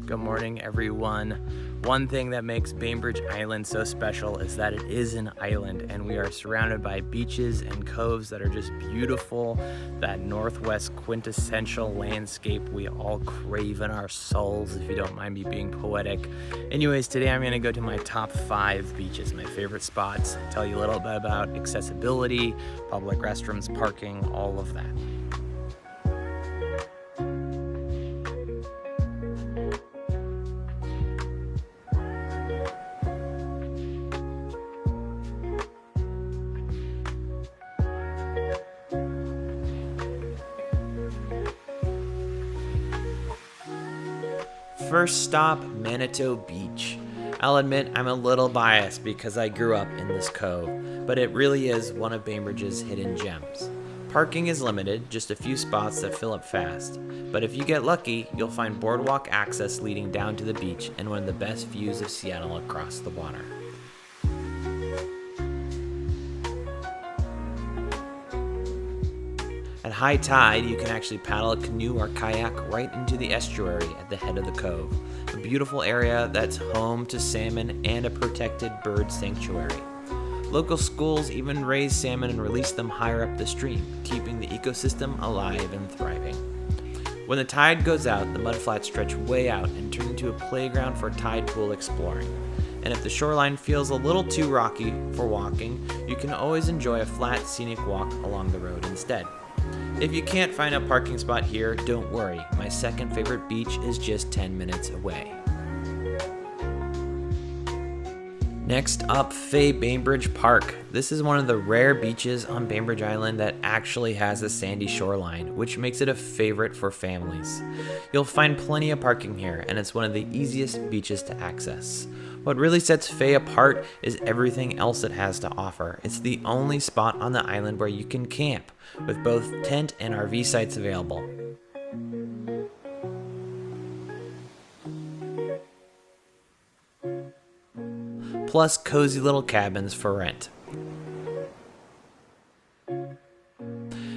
Good morning, everyone. One thing that makes Bainbridge Island so special is that it is an island, and we are surrounded by beaches and coves that are just beautiful. That northwest quintessential landscape we all crave in our souls, if you don't mind me being poetic. Anyways, today I'm going to go to my top 5 beaches, my favorite spots, tell you a little bit about accessibility, public restrooms, parking, all of that. First stop, Manito Beach. I'll admit I'm a little biased because I grew up in this cove, but it really is one of Bainbridge's hidden gems. Parking is limited, just a few spots that fill up fast, but if you get lucky, you'll find boardwalk access leading down to the beach and one of the best views of Seattle across the water. At high tide, you can actually paddle a canoe or kayak right into the estuary at the head of the cove, a beautiful area that's home to salmon and a protected bird sanctuary. Local schools even raise salmon and release them higher up the stream, keeping the ecosystem alive and thriving. When the tide goes out, the mudflats stretch way out and turn into a playground for tide pool exploring. And if the shoreline feels a little too rocky for walking, you can always enjoy a flat, scenic walk along the road instead. If you can't find a parking spot here, don't worry. My second favorite beach is just 10 minutes away. Next up, Fay Bainbridge Park. This is one of the rare beaches on Bainbridge Island that actually has a sandy shoreline, which makes it a favorite for families. You'll find plenty of parking here, and it's one of the easiest beaches to access. What really sets Fay apart is everything else it has to offer. It's the only spot on the island where you can camp, with both tent and RV sites available. Plus cozy little cabins for rent.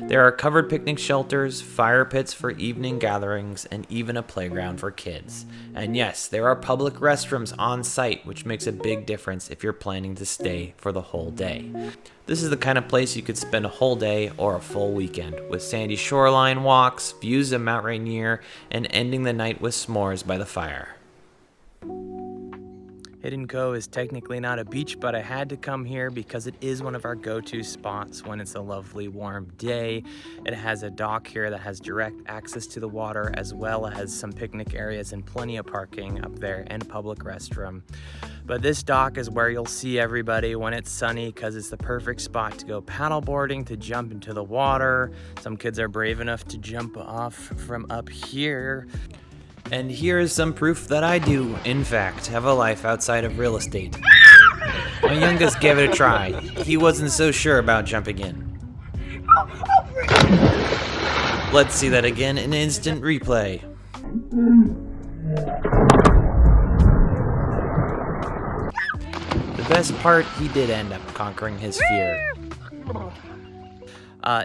There are covered picnic shelters, fire pits for evening gatherings, and even a playground for kids. And yes, there are public restrooms on site, which makes a big difference if you're planning to stay for the whole day. This is the kind of place you could spend a whole day or a full weekend, with sandy shoreline walks, views of Mount Rainier, and ending the night with s'mores by the fire. Hidden Cove is technically not a beach, but I had to come here because it is one of our go-to spots when it's a lovely warm day. It has a dock here that has direct access to the water, as well as some picnic areas and plenty of parking up there and a public restroom. But this dock is where you'll see everybody when it's sunny because it's the perfect spot to go paddleboarding, to jump into the water. Some kids are brave enough to jump off from up here. And here is some proof that I do, in fact, have a life outside of real estate. My youngest gave it a try. He wasn't so sure about jumping in. Let's see that again in instant replay. The best part, he did end up conquering his fear.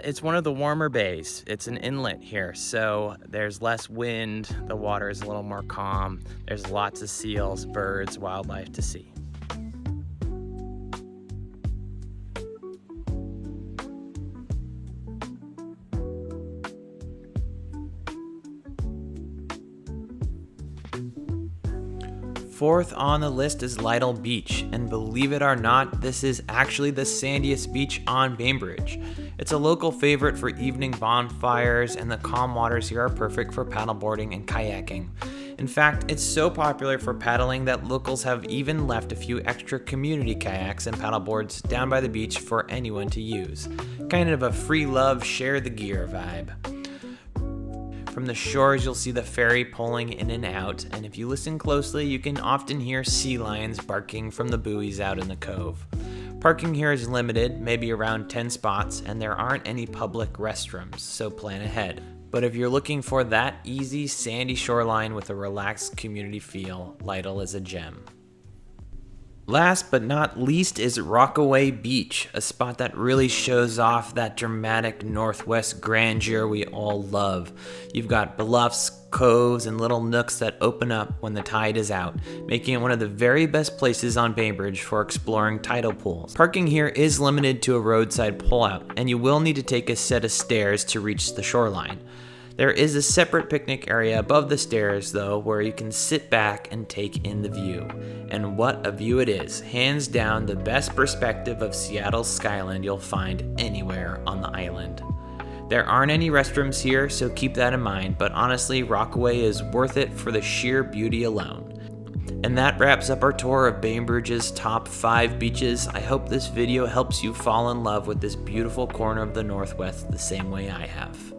It's one of the warmer bays. It's an inlet here, so there's less wind, the water is a little more calm, there's lots of seals, birds, wildlife to see. Fourth on the list is Lytle Beach, and believe it or not, this is actually the sandiest beach on Bainbridge. It's a local favorite for evening bonfires, and the calm waters here are perfect for paddleboarding and kayaking. In fact, it's so popular for paddling that locals have even left a few extra community kayaks and paddleboards down by the beach for anyone to use. Kind of a free love, share the gear vibe. From the shores, you'll see the ferry pulling in and out, and if you listen closely, you can often hear sea lions barking from the buoys out in the cove. Parking here is limited, maybe around 10 spots, and there aren't any public restrooms, so plan ahead. But if you're looking for that easy, sandy shoreline with a relaxed community feel, Lytle is a gem. Last but not least is Rockaway Beach, a spot that really shows off that dramatic northwest grandeur we all love. You've got bluffs, coves, and little nooks that open up when the tide is out, making it one of the very best places on Bainbridge for exploring tidal pools. Parking here is limited to a roadside pullout, and you will need to take a set of stairs to reach the shoreline. There is a separate picnic area above the stairs though, where you can sit back and take in the view. And what a view it is. Hands down the best perspective of Seattle's skyline you'll find anywhere on the island. There aren't any restrooms here, so keep that in mind, but honestly, Rockaway is worth it for the sheer beauty alone. And that wraps up our tour of Bainbridge's top 5 beaches. I hope this video helps you fall in love with this beautiful corner of the Northwest the same way I have.